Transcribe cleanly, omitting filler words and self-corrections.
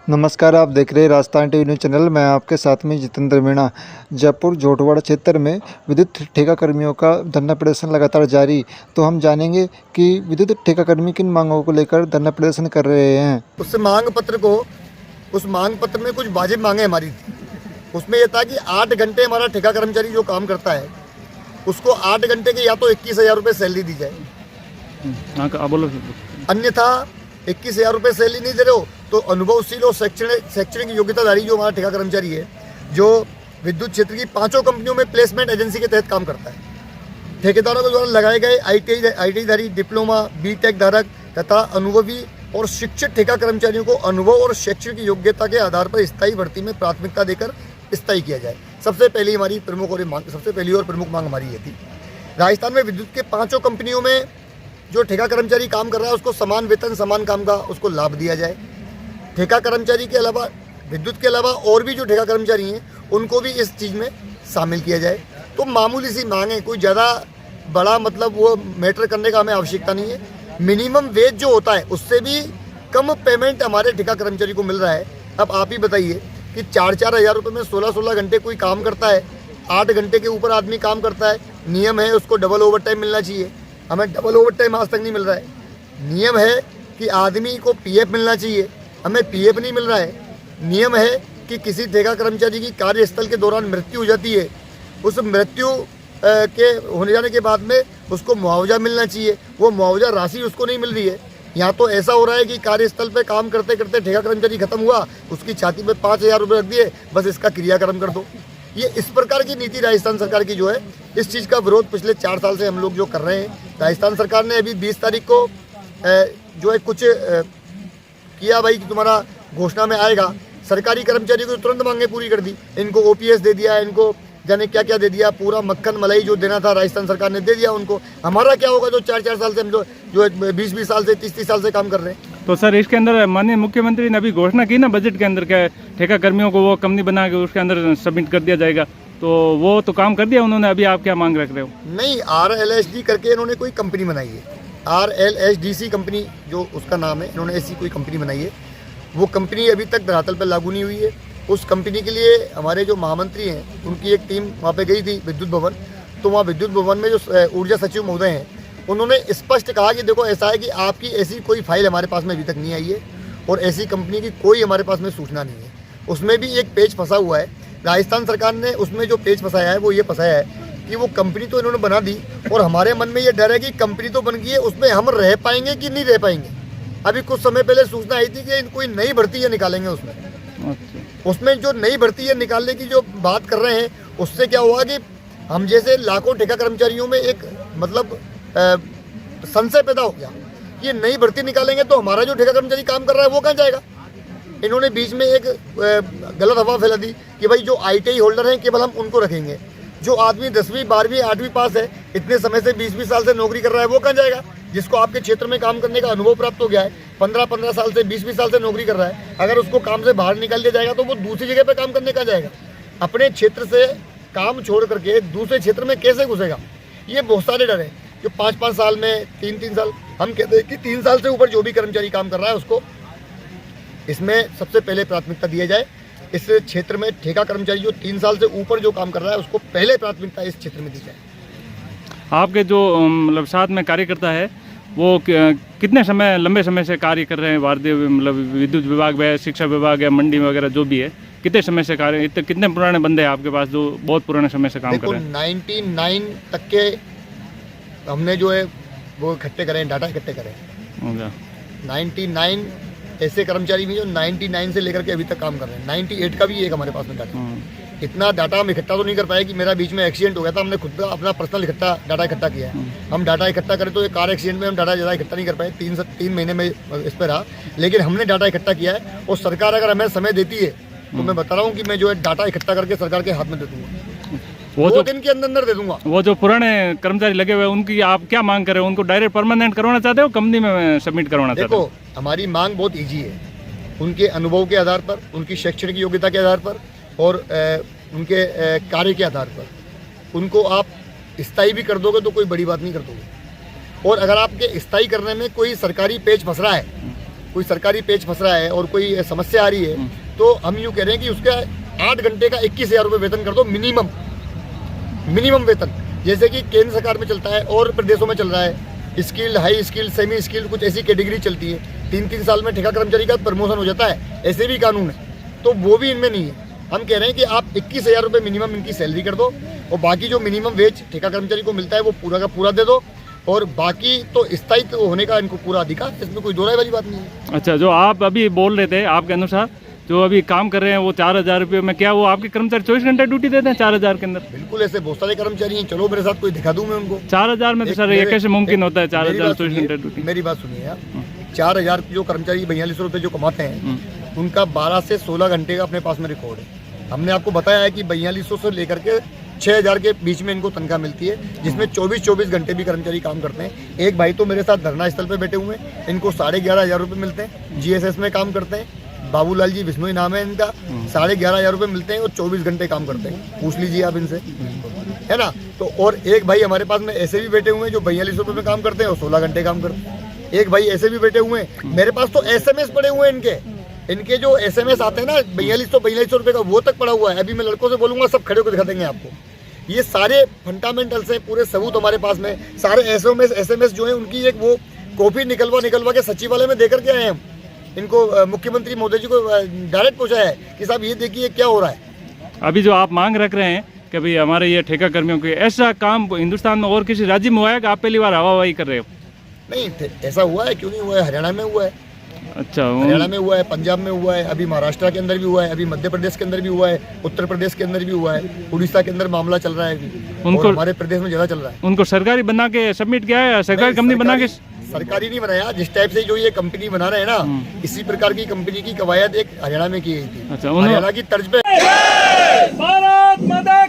नमस्कार, आप देख रहे हैं राजस्थान टीवी न्यूज़ चैनल। मैं आपके साथ में जितेंद्र मीणा। जयपुर झोटवाड़ा क्षेत्र में विद्युत ठेका कर्मियों का धरना प्रदर्शन लगातार जारी। तो हम जानेंगे कि विद्युत ठेका कर्मी किन मांगों को लेकर धरना प्रदर्शन कर रहे हैं। उस मांग पत्र में कुछ वाजिब मांगे हमारी थी। उसमें यह था कि 8 घंटे हमारा ठेका कर्मचारी जो काम करता है उसको 8 घंटे के या तो 21,000 रुपये सैलरी दी जाए, अन्यथा 21,000 रुपये सैलरी नहीं दे रहे हो तो अनुभवशील और शैक्षणिक योग्यताधारी जो हमारा ठेका कर्मचारी है, जो विद्युत क्षेत्र की 5 कंपनियों में प्लेसमेंट एजेंसी के तहत काम करता है, ठेकेदारों के द्वारा लगाए गए ITI धारी, डिप्लोमा, BTech धारक तथा अनुभवी और शिक्षित ठेका कर्मचारियों को अनुभव और शैक्षणिक योग्यता के आधार पर स्थायी भर्ती में प्राथमिकता देकर स्थायी किया जाए। सबसे पहली और प्रमुख मांग हमारी ये थी। राजस्थान में विद्युत के 5 कंपनियों में जो ठेका कर्मचारी काम कर रहा है उसको समान वेतन समान काम का उसको लाभ दिया जाए। ठेका कर्मचारी के अलावा, विद्युत के अलावा और भी जो ठेका कर्मचारी हैं उनको भी इस चीज़ में शामिल किया जाए। तो मामूली सी मांग है, कोई ज़्यादा बड़ा वो मैटर करने का हमें आवश्यकता नहीं है। मिनिमम वेज जो होता है उससे भी कम पेमेंट हमारे ठेका कर्मचारी को मिल रहा है। अब आप ही बताइए कि 4-4 हज़ार रुपये में 16-16 घंटे कोई काम करता है, 8 घंटे के ऊपर आदमी काम करता है, नियम है उसको डबल ओवर टाइम मिलना चाहिए। हमें डबल ओवर टाइम आज तक नहीं मिल रहा है। नियम है कि आदमी को PF मिलना चाहिए, हमें PF नहीं मिल रहा है। नियम है कि किसी ठेका कर्मचारी की कार्यस्थल के दौरान मृत्यु हो जाती है, उस मृत्यु के होने जाने के बाद में उसको मुआवजा मिलना चाहिए, वो मुआवजा राशि उसको नहीं मिल रही है। यहाँ तो ऐसा हो रहा है कि कार्यस्थल पे काम करते करते ठेका कर्मचारी खत्म हुआ, उसकी छाती पे 5,000 रुपये रख दिए, बस इसका क्रियाक्रम कर दो। ये इस प्रकार की नीति राजस्थान सरकार की जो है, इस चीज़ का विरोध पिछले 4 साल से हम लोग जो कर रहे हैं। राजस्थान सरकार ने अभी 20 तारीख को जो है कुछ किया भाई कि तुम्हारा घोषणा में आएगा, सरकारी कर्मचारियों को तुरंत मांगे पूरी कर दी, इनको OPS दे दिया, इनको जाने क्या क्या दे दिया, पूरा मक्खन मलाई जो देना था राजस्थान सरकार ने दे दिया उनको। हमारा क्या होगा जो 4-4 साल से हम जो 20-20 साल से 30-30 साल से काम कर रहे हैं। तो सर इसके अंदर माननीय मुख्यमंत्री ने अभी घोषणा की ना बजट के अंदर, क्या ठेका कर्मियों को वो कंपनी बना के उसके अंदर सबमिट कर दिया जाएगा, तो वो तो काम कर दिया उन्होंने। अभी आप क्या मांग रख रहे हो? नहीं, RLSD करके इन्होंने कोई कंपनी बनाई है, RLSDC कंपनी जो उसका नाम है, इन्होंने ऐसी कोई कंपनी बनाई है। वो कंपनी अभी तक धरातल पर लागू नहीं हुई है। उस कंपनी के लिए हमारे जो महामंत्री हैं उनकी एक टीम वहाँ पे गई थी विद्युत भवन। तो वहाँ विद्युत भवन में जो ऊर्जा सचिव महोदय हैं उन्होंने स्पष्ट कहा कि देखो ऐसा है कि आपकी ऐसी कोई फाइल हमारे पास में अभी तक नहीं आई है और ऐसी कंपनी की कोई हमारे पास में सूचना नहीं है। उसमें भी एक पेज फंसा हुआ है। राजस्थान सरकार ने उसमें जो पेज फंसाया है वो ये फंसाया है कि वो कंपनी तो इन्होंने बना दी और हमारे मन में ये डर है कि कंपनी तो बन गई है, उसमें हम रह पाएंगे कि नहीं रह पाएंगे। अभी कुछ समय पहले सूचना आई थी कि कोई नई भर्ती है निकालेंगे उसमें जो नई भर्ती है निकालने की जो बात कर रहे हैं, उससे क्या हुआ कि हम जैसे लाखों ठेका कर्मचारियों में एक संशय पैदा हो गया। ये नई भर्ती निकालेंगे तो हमारा जो ठेका कर्मचारी काम कर रहा है वो कहाँ जाएगा। इन्होंने बीच में एक गलत अफवाह फैला दी कि भाई जो ITI होल्डर हैं केवल हम उनको रखेंगे। जो आदमी 10वीं 12वीं 8वीं पास है, इतने समय से 20-20 साल से नौकरी कर रहा है, वो कहाँ जाएगा। जिसको आपके क्षेत्र में काम करने का अनुभव प्राप्त हो गया है, 15-15 साल से 20-20 साल से नौकरी कर रहा है, अगर उसको काम से बाहर निकाल दिया जाएगा तो वो दूसरी जगह पे काम करने का जाएगा। अपने क्षेत्र से काम छोड़ करके दूसरे क्षेत्र में कैसे घुसेगा। ये बहुत सारे डर है जो 5-5 साल में 3-3 साल, हम कहते हैं कि 3 साल से ऊपर जो भी कर्मचारी काम कर रहा है उसको इसमें सबसे पहले प्राथमिकता दिया जाए। इस क्षेत्र में ठेका कर्मचारी जो 3 साल से ऊपर जो काम कर रहा है उसको पहले प्राथमिकता इस क्षेत्र में दी जाए। आपके जो मतलब साथ में कार्यकर्ता है वो कितने लंबे समय से कार्य कर रहे हैं भारतीय विद्युत विभाग में, शिक्षा विभाग है, मंडी वगैरह जो भी है, कितने समय से कार्य, कितने पुराने बंदे हैं आपके पास जो बहुत पुराने समय से काम कर रहे हैं? 99 तक के हमने जो है वो इकट्ठे करें, डाटा इकट्ठे करें। 99 ऐसे कर्मचारी भी जो 99 से लेकर के अभी तक काम कर रहे हैं। 98 का भी एक हमारे पास में डाटा। इतना डाटा हम इकट्ठा तो नहीं कर पाए कि मेरा बीच में एक्सीडेंट हो गया था, हमने खुद का अपना पर्सनल डाटा इकट्ठा किया है। हम डाटा इकट्ठा करें तो ये कार एक्सीडेंट में हम डाटा ज़्यादा इकट्ठा नहीं कर पाए, 3 महीने में इस पर रहा, लेकिन हमने डाटा इकट्ठा किया है। और सरकार अगर हमें समय देती है तो मैं बता रहा हूँ कि मैं जो है डाटा इकट्ठा करके सरकार के हाथ में दे दूँगा, वो 2 दिन के अंदर दे दूँगा। वो जो पुराने कर्मचारी लगे हुए हैं उनकी आप क्या मांग कर रहे हो? उनको डायरेक्ट परमानेंट करवाना चाहते हो, कंपनी में सबमिट करवाना चाहते हो? देखो, हमारी मांग बहुत ईजी है। उनके अनुभव के आधार पर, उनकी शैक्षणिक योग्यता के आधार पर और उनके कार्य के आधार पर उनको आप स्थायी भी कर दोगे तो कोई बड़ी बात नहीं कर दोगे। और अगर आपके स्थायी करने में कोई सरकारी पेज फंस रहा है, कोई सरकारी पेज फंस रहा है और कोई समस्या आ रही है, तो हम यूँ कह रहे हैं कि उसका 8 घंटे का 21,000 रुपये वेतन कर दो मिनिमम वेतन, जैसे कि केंद्र सरकार में चलता है और प्रदेशों में चल रहा है। Skilled, high skilled, semi skilled, कुछ ऐसी कैटेगरी चलती है। 3-3 साल में ठेका कर्मचारी का प्रमोशन हो जाता है, ऐसे भी कानून है, तो वो भी इनमें नहीं है। हम कह रहे हैं कि आप 21,000 रुपये मिनिमम इनकी सैलरी कर दो और बाकी जो मिनिमम वेज ठेका कर्मचारी को मिलता है वो पूरा का पूरा दे दो, और बाकी तो स्थायित्व होने का इनको पूरा अधिकार, इसमें कोई दो राय वाली बात नहीं है। अच्छा, जो आप अभी बोल रहे थे, आपके अनुसार जो अभी काम कर रहे हैं वो 4,000 रुपये में, क्या वो आपके कर्मचारी 24 घंटे ड्यूटी देते हैं 4,000 के अंदर? बिल्कुल, ऐसे बहुत सारे कर्मचारी हैं, चलो मेरे साथ कोई दिखा दूं मैं उनको। 4,000 में तो सर ये कैसे मुमकिन होता है 4,000 24 घंटे ड्यूटी? मेरी बात सुनिए आप, 4,000 जो कर्मचारी 4200 रुपये जो कमाते हैं, उनका 12 से 16 घंटे का अपने पास में रिकॉर्ड है। हमने आपको बताया है कि 4200 से लेकर के 6,000 के बीच में इनको तनख्वाह मिलती है, जिसमें 24-24 घंटे भी कर्मचारी काम करते हैं। एक भाई तो मेरे साथ धरना स्थल पे बैठे हुए हैं, इनको 11,500 रुपये मिलते हैं, GSS में काम करते हैं। बाबूलाल जी बिश्नोई नाम है इनका, 11,500 रुपये मिलते हैं और 24 घंटे काम करते हैं। पूछ लीजिए आप इनसे, है ना। तो और एक भाई हमारे पास में ऐसे भी बैठे हुए हैं जो 4200 रुपये में काम करते हैं और 16 घंटे काम करते हैं। एक भाई ऐसे भी बैठे हुए हैं, मेरे पास तो SMS पड़े हुए हैं इनके जो SMS आते हैं ना 4200 रुपये का, वो तक पड़ा हुआ है। अभी मैं लड़कों से बोलूँगा, सब खड़े होकर दिखा देंगे आपको। ये सारे फंडामेंटल्स हैं, पूरे सबूत हमारे पास में, सारे SMS जो है उनकी एक वो कॉपी निकलवा के सचिवालय में देकर के आए हम। इनको मुख्यमंत्री मोदी जी को डायरेक्ट पूछा है कि साहब ये देखिए क्या हो रहा है। अभी जो आप मांग रख रहे हैं कि भाई हमारे ये ठेका कर्मियों के, ऐसा काम हिंदुस्तान में और किसी राज्य में हुआ है कि आप पहली बार हवाबाजी कर रहे हो? नहीं, ऐसा हुआ है, क्यों नहीं हुआ है, हरियाणा में हुआ है। अच्छा, हरियाणा में हुआ है, पंजाब में हुआ है, अभी महाराष्ट्र के अंदर भी हुआ है, अभी मध्य प्रदेश के अंदर भी हुआ है, उत्तर प्रदेश के अंदर भी हुआ है, उड़ीसा के अंदर मामला चल रहा है अभी, उनको हमारे प्रदेश में ज़्यादा चल रहा है। उनको सरकारी बना के सबमिट किया है, सरकारी कंपनी बना के? सरकारी नहीं बनाया, जिस टाइप से जो ये कंपनी बना रहे हैं ना, इसी प्रकार की कंपनी की कवायद एक हरियाणा में की गई थी। अच्छा, हरियाणा की तर्ज पे। भारत माता